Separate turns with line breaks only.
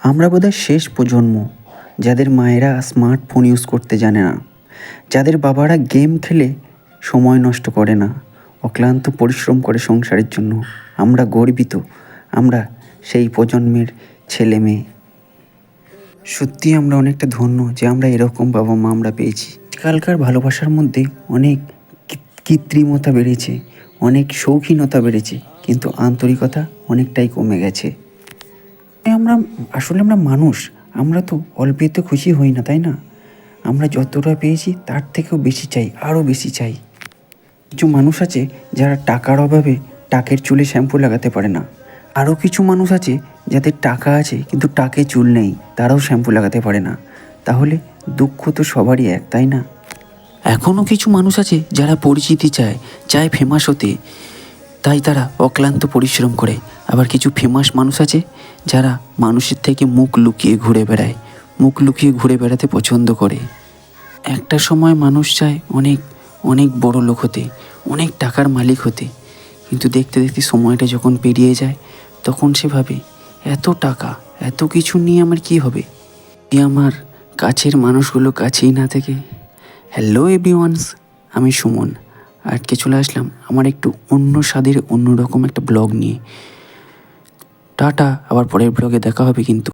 আমরা বোধহয় শেষ প্রজন্ম যাদের মায়েরা স্মার্টফোন ইউজ করতে জানে না, যাদের বাবারা গেম খেলে সময় নষ্ট করে না, অক্লান্ত পরিশ্রম করে সংসারের জন্য। আমরা গর্বিত, আমরা সেই প্রজন্মের ছেলে মেয়ে। সত্যি আমরা অনেকটা ধন্য যে আমরা এরকম বাবা মা আমরা পেয়েছি। আজকালকার ভালোবাসার মধ্যে অনেক কৃত্রিমতা বেড়েছে, অনেক শৌখিনতা বেড়েছে, কিন্তু আন্তরিকতা অনেকটাই কমে গেছে। আমরা মানুষ, আমরা তো অল্পেতে খুশি হই না, তাই না? আমরা যতটা পেয়েছি তার থেকেও বেশি চাই, আরও বেশি চাই। কিছু মানুষ আছে যারা টাকার অভাবে টাকের চুলে শ্যাম্পু লাগাতে পারে না। আরও কিছু মানুষ আছে যাদের টাকা আছে কিন্তু টাকে চুল নেই, তারাও শ্যাম্পু লাগাতে পারে না। তাহলে দুঃখ তো সবারই এক, তাই না? এখনও কিছু মানুষ আছে যারা পরিচিতি চায় ফেমাস হতে, তাই তারা অক্লান্ত পরিশ্রম করে। আবার কিছু ফেমাস মানুষ আছে যারা মানুষের থেকে মুখ লুকিয়ে ঘুরে বেড়াতে পছন্দ করে। একটা সময় মানুষ চায় অনেক অনেক বড় লোক হতে, অনেক টাকার মালিক হতে, কিন্তু দেখতে দেখতে সময়টা যখন পেরিয়ে যায় তখন সে ভাবে এত টাকা, এত কিছু নিয়ে আমার কী হবে? আমার কাছের মানুষগুলো কাছেই না থেকে। হ্যালো এভরিওয়ানস, আমি সুমন। আজকে চলে আসলাম আমার একটু অন্য স্বাদের অন্যরকম একটা ব্লগ নিয়ে। টাটা, আবার পরের ব্লগে দেখা হবে কিন্তু।